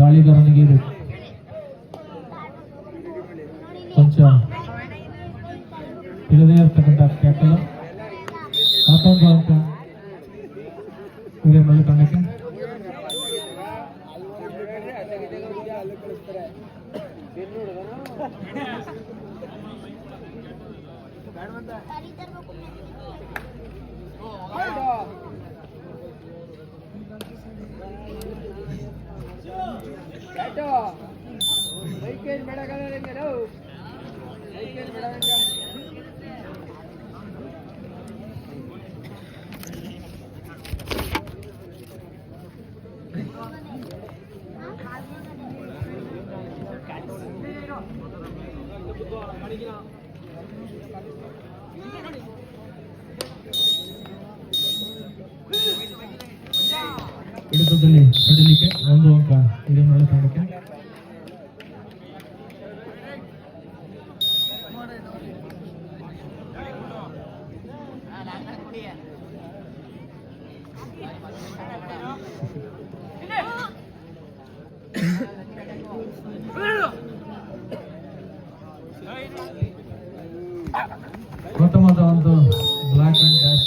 ದಾಳಿಗಾರನಿಗೆ ಇದು ಕೊಂಚ ಇಲ್ಲದೇ ಇರ್ತಕ್ಕಂಥ ಟ್ಯಾಕಲ್. ಮತ್ತೊಂದು ಅಂಕ ಹಿರಿಯಮಲ್ಲಿ ತಂಡಕ್ಕೆ. ಹಿಡಿತದಲ್ಲಿ ಕಡಿಲಿಕ್ಕೆ 1 ಅಂಕ ಹಿರಿಯಮಲ್ಲಿ ತಂಡಕ್ಕೆ. ಪ್ರಥಮದ ಒಂದು black and dash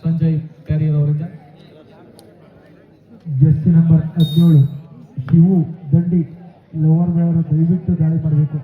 Sanjay carrier ಅವರಿಂದ. ಜರ್ಸಿ ನಂಬರ್ 17 ಶಿವು ದಂಡಿ ಲೋವರ್ ಬೇವರು ದಯವಿಟ್ಟು ದಾಳಿ ಮಾಡಬೇಕು.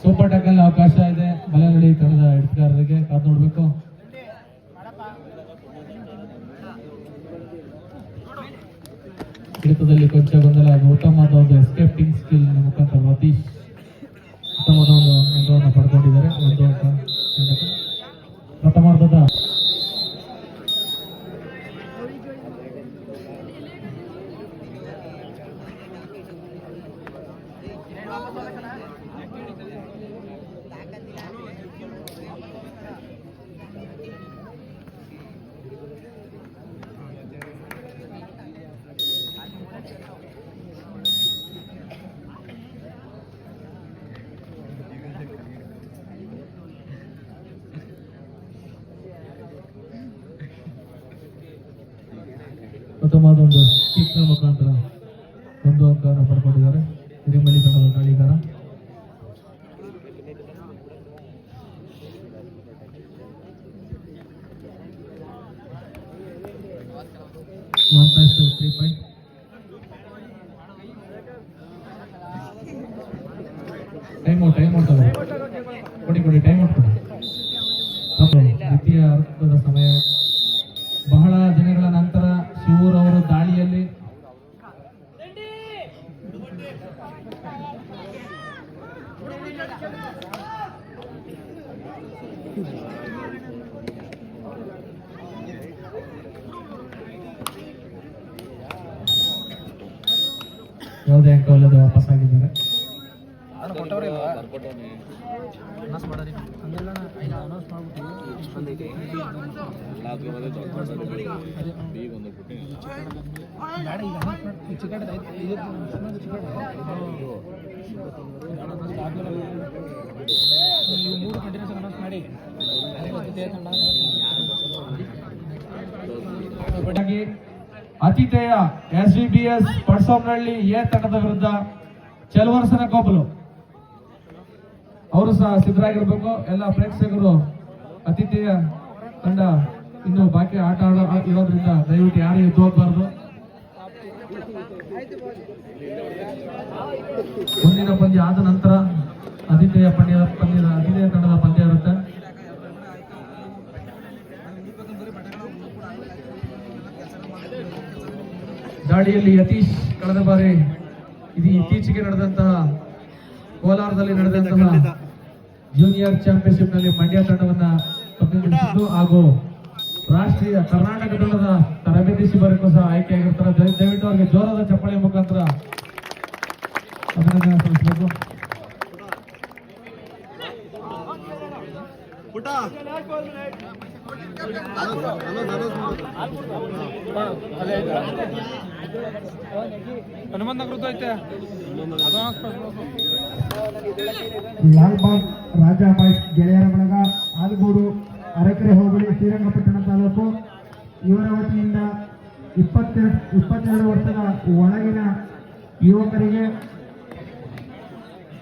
ಸೂಪರ್ ಟ್ಯಾಕಲ್ ಅವಕಾಶ ಇದೆ ಮಲೆನಾಡಿ ತಂಡದ ಹಿಡಿತಗಾರರಿಗೆ. ಕಾದು ನೋಡ್ಬೇಕು. ಹಿಡಿತದಲ್ಲಿ ಕೊಂಚ ಗೊಂದಲ. ಉತ್ತಮವಾದ ಒಂದು ಎಸ್ಕೇಪಿಂಗ್ ಸ್ಕಿಲ್ ಮುಖಾಂತರ ಮತೀಶ್ ಉತ್ತಮವಾದ ಒಂದು ಅಂಕವನ್ನು ಪಡ್ಕೊಂಡಿದ್ದಾರೆ. 1 ಅಂಕ ಪ್ರಥಮಾರ್ಧದ ಉತ್ತಮವಾದ ಒಂದು ಕಿಕ್ನ ಮುಖಾಂತರ 1 ಅಂಕವನ್ನು ಪಡ್ಕೊಂಡಿದ್ದಾರೆ ಹಿರಿಯಮಲ್ಲಿ ತಂಡದ ದಾಳಿಗಾರ. ಟೈಮ್ ಔಟ್ ಕೊಡಿ ಟೈಮ್ ಔಟ್ ಕೊಡಿ. ದ್ವಿತೀಯ ಅರ್ಧದ ಸಮಯ. ಬಹಳ ದಿನಗಳ ನಂತರ ಶಿವೂರ್ ಅವರು ದಾಳಿಯಲ್ಲಿ ಯಾವುದೇ ಅಂಕವಿಲ್ಲದೆ ವಾಪಸ್ ಆಗಿದ್ದಾರೆ. ಆತಿಥೇಯ SVBS ಪಡ್ಸೋಮ್ನಹಳ್ಳಿ ಎ ತಂಡದ ವಿರುದ್ಧ ಚಲವರ್ಸನ ಕೋಬಲು ಅವರು ಸಹ ಸಿದ್ಧರಾಗಿರ್ಬೇಕು. ಎಲ್ಲ ಪ್ರೇಕ್ಷಕರು ಆತಿಥೇಯ ತಂಡ ಇನ್ನು ಬಾಕಿ ಆಟ ಇರೋದ್ರಿಂದ ದಯವಿಟ್ಟು ಯಾರು ಎದ್ದು ಹೋಗಬಾರ್ದು. ಮುಂದಿನ ಪಂದ್ಯ ಆದ ನಂತರ ಆತಿಥೇಯ ತಂಡದ ಪಂದ್ಯ ಇರುತ್ತೆ. ದಾಳಿಯಲ್ಲಿ ಯತೀಶ್ ಕಳೆದ ಬಾರಿ ಇದು ಇತ್ತೀಚೆಗೆ ನಡೆದಂತಹ ಕೋಲಾರದಲ್ಲಿ ನಡೆದಂತಹ ಜೂನಿಯರ್ ಚಾಂಪಿಯನ್ಶಿಪ್ ನಲ್ಲಿ ಮಂಡ್ಯ ತಂಡವನ್ನ ಪ್ರತಿನಿಧಿಸಿದ್ದು ಹಾಗೂ ರಾಷ್ಟ್ರೀಯ ಕರ್ನಾಟಕ ತಂಡದ ತರಬೇತಿ ಶಿಬಿರಕ್ಕೂ ಸಹ ಆಯ್ಕೆಯಾಗಿರ್ತಾರೆ. ದಯವಿಟ್ಟು ಅವರಿಗೆ ಜೋರಾದ ಚಪ್ಪಾಳೆ ಮುಖಾಂತರ ಅಭಿನಂದನೆ ಸಲ್ಲಿಸಬೇಕು. ಲಾಲ್ಬಾಗ್ ರಾಜಾಬಾಯ್ ಗೆಳೆಯರ ಬಳಗ ಆಲಗೂರು ಅರಕೆರೆ ಹೋಬಳಿ ಶ್ರೀರಂಗಪಟ್ಟಣ ತಾಲೂಕು ಇವರ ವತಿಯಿಂದ 22 ವರ್ಷದ ಒಳಗಿನ ಯುವಕರಿಗೆ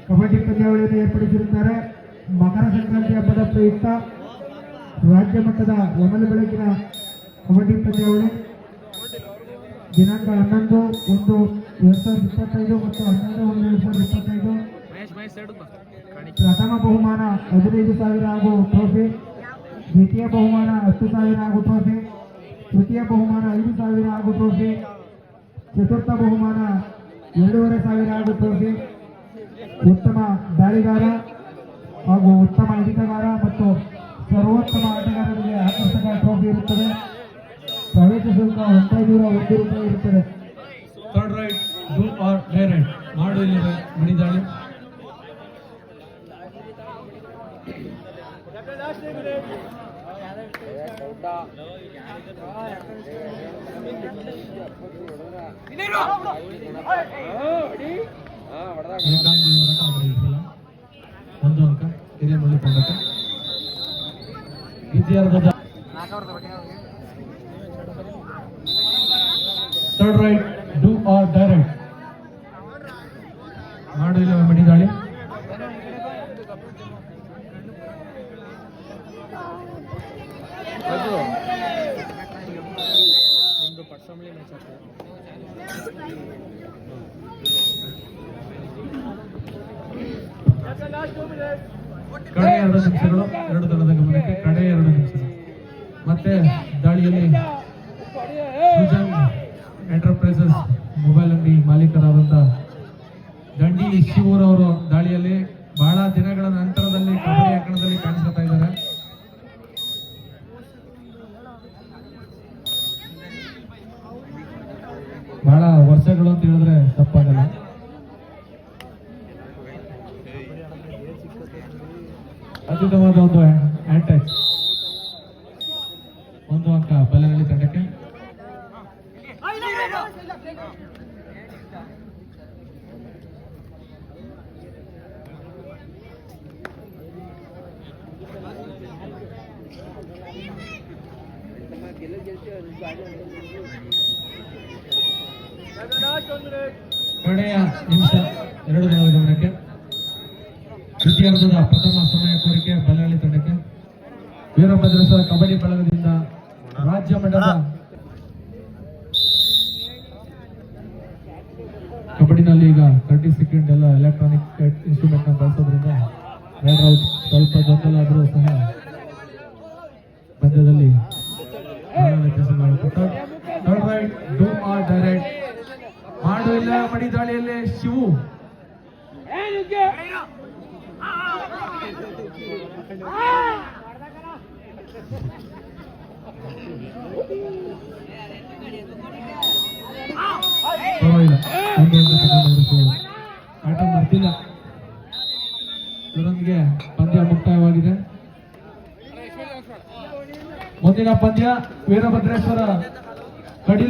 ಕಬಡ್ಡಿ ಪಂದ್ಯಾವಳಿಯನ್ನು ಏರ್ಪಡಿಸಿರುತ್ತಾರೆ. ಮಕರ ಸಂಕ್ರಾಂತಿ ಹಬ್ಬದ ಪ್ರಯುಕ್ತ ರಾಜ್ಯ ಮಟ್ಟದ ಒಮಲು ಬೆಳಕಿನ ಕಬಡ್ಡಿ ಪಂದ್ಯಾವಳಿ ದಿನಾಂಕ 11/1/2025 ಮತ್ತು 12/1/2025. ಪ್ರಥಮ ಬಹುಮಾನ 15,000 ಹಾಗೂ ಟ್ರೋಫಿ, ದ್ವಿತೀಯ ಬಹುಮಾನ 10,000 ಹಾಗೂ ಟ್ರೋಫಿ, ತೃತೀಯ ಬಹುಮಾನ 5,000 ಹಾಗೂ ಟ್ರೋಫಿ, ಚತುರ್ಥ ಬಹುಮಾನ 2,500 ಹಾಗೂ ಟ್ರೋಫಿ, ಉತ್ತಮ ದಾಳಿಗಾರ ಹಾಗೂ ಉತ್ತಮ ಹಿಡಿತಗಾರ ಮತ್ತು ಸರ್ವೋತ್ತಮ ಆಟಗಾರರಿಗೆ ಆಕರ್ಷಕ ಟ್ರೋಫಿ ಇರುತ್ತದೆ. ಪ್ರವೇಶ ಶುಲ್ಕ 901 ರೂಪಾಯಿ ಇರುತ್ತದೆ. Third right do or die right ಮಾಡು ಇಲ್ಲವೇ ಮಣಿ ದಾಳಿ. ಏಕಾಂಗಿ ಹೋರಾಟ ಆಗಲಿಲ್ಲ. 1 ಅಂಕ ಹಿರಿಯಮಳ್ಳಿ ತಂಡಕ್ಕೆ. ವಿದ್ಯಾರ್ಥಿ third right do or die right ಮಾಡು ಇಲ್ಲವೇ ಮಣಿ ದಾಳಿ. ಕಡೆ 2 ನಿಮಿಷಗಳು ಎರಡು ತಂಡದ ಗಮನಕ್ಕೆ. ಕಡೆ 2 ನಿಮಿಷಗಳು. ಮತ್ತೆ ದಾಳಿಯಲ್ಲಿ ಸುಜನ್ ಎಂಟರ್ಪ್ರೈಸಸ್ ಮೊಬೈಲ್ ಅಂಗಡಿ ಮಾಲೀಕರಾದಂಥ ದಂಡಿ ಶಿವೂರ್ ಅವರು ದಾಳಿಯಲ್ಲಿ ಬಹಳ ದಿನಗಳ ನಂತರದಲ್ಲಿ ಕಬಡ್ಡಿ ಅಂಕಣದಲ್ಲಿ ಕಾಣಿಸ್ತಾ ಇದ್ದಾರೆ. ಬಹಳ ವರ್ಷಗಳು ಅಂತ ಹೇಳಿದ್ರೆ ತಪ್ಪಾಗಲ್ಲ. ಅದ್ಭುತವಾದ ಒಂದು ಹ್ಯಾಂಡ್ ಟಚ್. 1 ಅಂಕ ಬಲನಳ್ಳಿ ತಂಡಕ್ಕೆ. ಕಡೆಯ ನಿಮಿಷ 2 ದಿನದ ಗಮನಕ್ಕೆ. ದ್ವಿತೀಯಾರ್ಧದ ಪ್ರಥಮ ಸಮಯ ಕೋರಿಕೆ ಬಲಹಳ್ಳಿ ತಂಡಕ್ಕೆ. ವೀರಭದ್ರೇಶ್ವರ ಕಬಡ್ಡಿ ಬಳಗದಿಂದ ರಾಜ್ಯ ಮಟ್ಟದ ಕಬಡ್ಡಿನಲ್ಲಿ ಈಗ 30 ಸೆಕೆಂಡ್ ಎಲ್ಲ ಎಲೆಕ್ಟ್ರಾನಿಕ್ ಇನ್ಸ್ಟ್ರೂಮೆಂಟ್ ನ ಬಳಸೋದ್ರಿಂದ ರೈಡ್ ಔಟ್ ಸ್ವಲ್ಪ ಗೊಂದಲ ಆದರೂ ಸಹ ಪಂದ್ಯದಲ್ಲಿ ವ್ಯತ್ಯಾಸ ಮಾಡುತ್ತೆ. Third right do or die right ಮಾಡು ಇಲ್ಲ ಮಡಿ ದಾಳಿಯಲ್ಲಿ ಶಿವು. ಪರವಾಗಿಲ್ಲ, ಆಟ ಮರ್ತಿಲ್ಲ. ಇದರೊಂದಿಗೆ ಪಂದ್ಯ ಮುಕ್ತಾಯವಾಗಿದೆ. ಮುಂದಿನ ಪಂದ್ಯ ವೀರಭದ್ರೇಶ್ವರ ಕಡಿಲು